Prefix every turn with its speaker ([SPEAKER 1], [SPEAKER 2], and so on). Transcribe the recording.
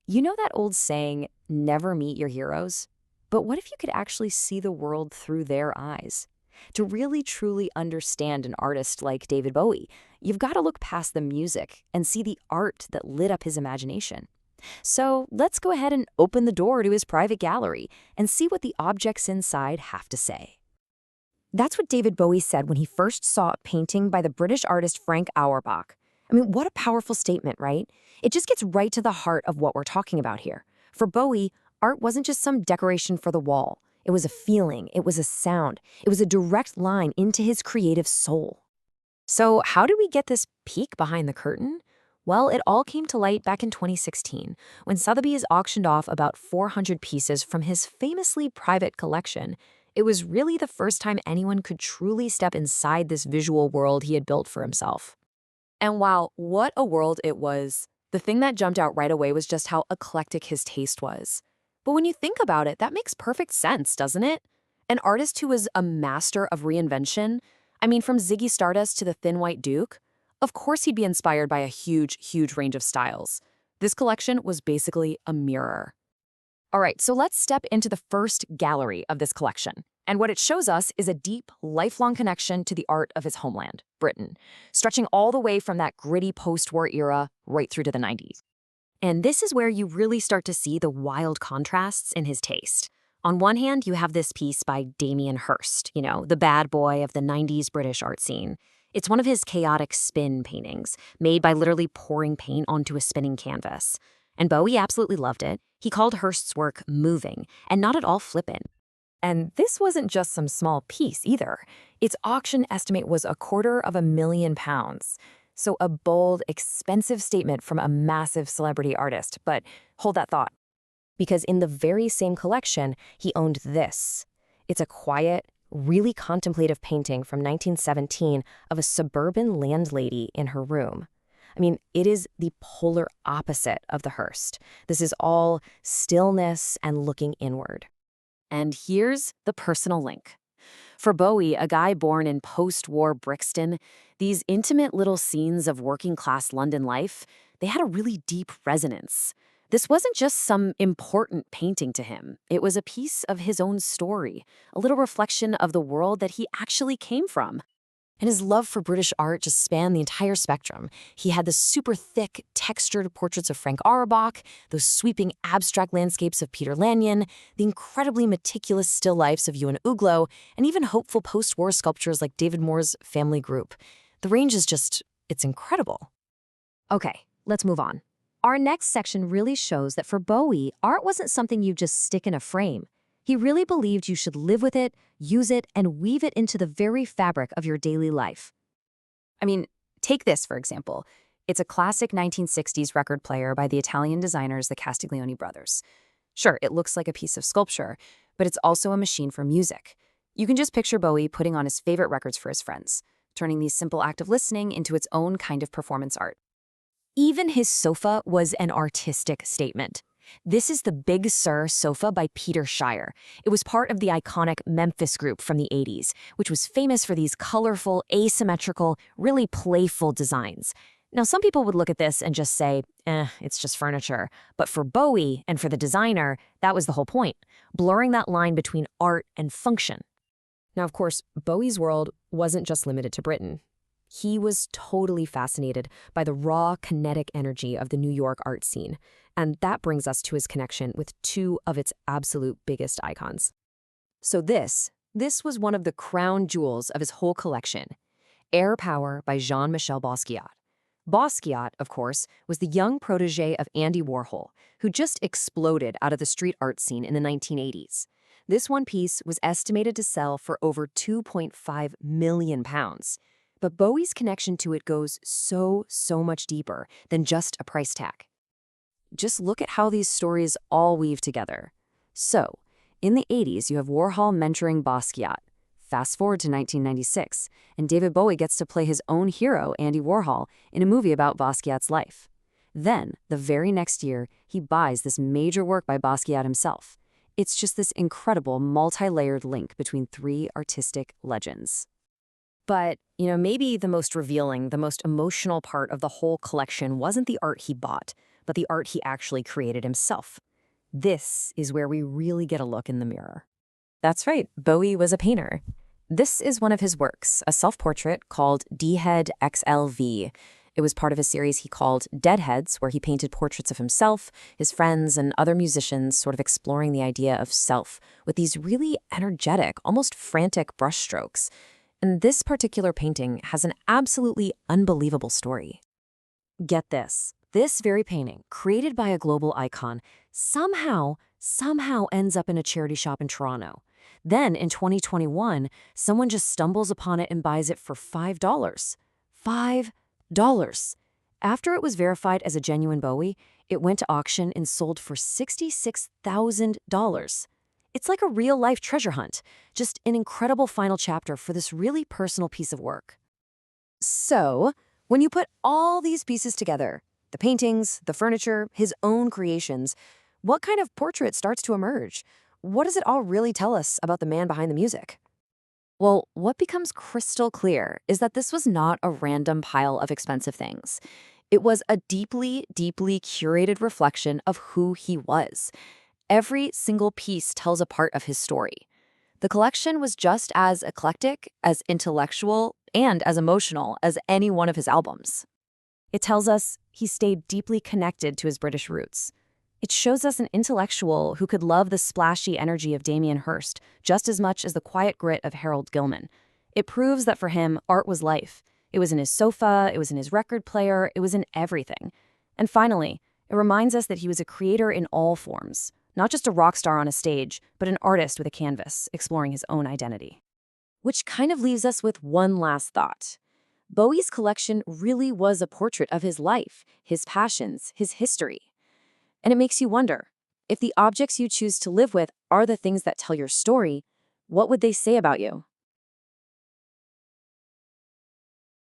[SPEAKER 1] You know that old saying, never meet your heroes? But what if you could actually see the world through their eyes? To really truly understand an artist like David Bowie, you've got to look past the music and see the art that lit up his imagination. So let's go ahead and open the door to his private gallery and see what the objects inside have to say. That's what David Bowie said when he first saw a painting by the British artist Frank Auerbach. I mean, what a powerful statement, right? It just gets right to the heart of what we're talking about here. For Bowie, art wasn't just some decoration for the wall. It was a feeling, it was a sound, it was a direct line into his creative soul. So how did we get this peek behind the curtain? Well, it all came to light back in 2016, when Sotheby's auctioned off about 400 pieces from his famously private collection. It was really the first time anyone could truly step inside this visual world he had built for himself. And wow, what a world it was. The thing that jumped out right away was just how eclectic his taste was. But when you think about it, that makes perfect sense, doesn't it? An artist who was a master of reinvention, I mean, from Ziggy Stardust to the Thin White Duke, of course he'd be inspired by a huge range of styles. This collection was basically a mirror. All right, so let's step into the first gallery of this collection. And what it shows us is a deep, lifelong connection to the art of his homeland, Britain, stretching all the way from that gritty post-war era right through to the 90s. And this is where you really start to see the wild contrasts in his taste. On one hand, you have this piece by Damien Hirst, the bad boy of the 90s British art scene. It's one of his chaotic spin paintings, made by literally pouring paint onto a spinning canvas. And Bowie absolutely loved it. He called Hirst's work moving and not at all flippant. And this wasn't just some small piece either. Its auction estimate was £250,000. So a bold, expensive statement from a massive celebrity artist. But hold that thought, because in the very same collection, he owned this. It's a quiet, really contemplative painting from 1917 of a suburban landlady in her room. I mean, it is the polar opposite of the Hearst. This is all stillness and looking inward. And here's the personal link. For Bowie, a guy born in post-war Brixton, these intimate little scenes of working-class London life, they had a really deep resonance. This wasn't just some important painting to him. It was a piece of his own story, a little reflection of the world that he actually came from. And his love for British art just spanned the entire spectrum. He had the super thick, textured portraits of Frank Auerbach, those sweeping abstract landscapes of Peter Lanyon, the incredibly meticulous still lifes of Ewan Uglow, and even hopeful post-war sculptures like David Moore's Family Group. The range is it's incredible. Okay, let's move on. Our next section really shows that for Bowie, art wasn't something you just stick in a frame. He really believed you should live with it, use it, and weave it into the very fabric of your daily life. I mean, take this, for example. It's a classic 1960s record player by the Italian designers, the Castiglione brothers. Sure, it looks like a piece of sculpture, but it's also a machine for music. You can just picture Bowie putting on his favorite records for his friends, turning the simple act of listening into its own kind of performance art. Even his sofa was an artistic statement. This is the Big Sur sofa by Peter Shire. It was part of the iconic Memphis group from the 80s, which was famous for these colorful, asymmetrical, really playful designs. Now, some people would look at this and just say, it's just furniture. But for Bowie and for the designer, that was the whole point, blurring that line between art and function. Now, of course, Bowie's world wasn't just limited to Britain. He was totally fascinated by the raw, kinetic energy of the New York art scene. And that brings us to his connection with two of its absolute biggest icons. So this was one of the crown jewels of his whole collection, Air Power by Jean-Michel Basquiat. Basquiat, of course, was the young protege of Andy Warhol, who just exploded out of the street art scene in the 1980s. This one piece was estimated to sell for over £2.5 million. But Bowie's connection to it goes so much deeper than just a price tag. Just look at how these stories all weave together. So, in the 80s, you have Warhol mentoring Basquiat. Fast forward to 1996, and David Bowie gets to play his own hero, Andy Warhol, in a movie about Basquiat's life. Then, the very next year, he buys this major work by Basquiat himself. It's just this incredible, multi-layered link between three artistic legends. But, maybe the most revealing, the most emotional part of the whole collection wasn't the art he bought, but the art he actually created himself. This is where we really get a look in the mirror. That's right, Bowie was a painter. This is one of his works, a self-portrait called D-Head XLV. It was part of a series he called Deadheads, where he painted portraits of himself, his friends, and other musicians, sort of exploring the idea of self with these really energetic, almost frantic brushstrokes. And this particular painting has an absolutely unbelievable story. Get this. This very painting, created by a global icon, somehow ends up in a charity shop in Toronto. Then, in 2021, someone just stumbles upon it and buys it for $5. $5. After it was verified as a genuine Bowie, it went to auction and sold for $66,000. It's like a real-life treasure hunt, just an incredible final chapter for this really personal piece of work. So, when you put all these pieces together, the paintings, the furniture, his own creations, what kind of portrait starts to emerge? What does it all really tell us about the man behind the music? Well, what becomes crystal clear is that this was not a random pile of expensive things. It was a deeply, deeply curated reflection of who he was. Every single piece tells a part of his story. The collection was just as eclectic, as intellectual, and as emotional as any one of his albums. It tells us he stayed deeply connected to his British roots. It shows us an intellectual who could love the splashy energy of Damien Hirst just as much as the quiet grit of Harold Gilman. It proves that for him, art was life. It was in his sofa, it was in his record player, it was in everything. And finally, it reminds us that he was a creator in all forms, not just a rock star on a stage, but an artist with a canvas, exploring his own identity. Which kind of leaves us with one last thought. Bowie's collection really was a portrait of his life, his passions, his history. And it makes you wonder, if the objects you choose to live with are the things that tell your story, what would they say about you?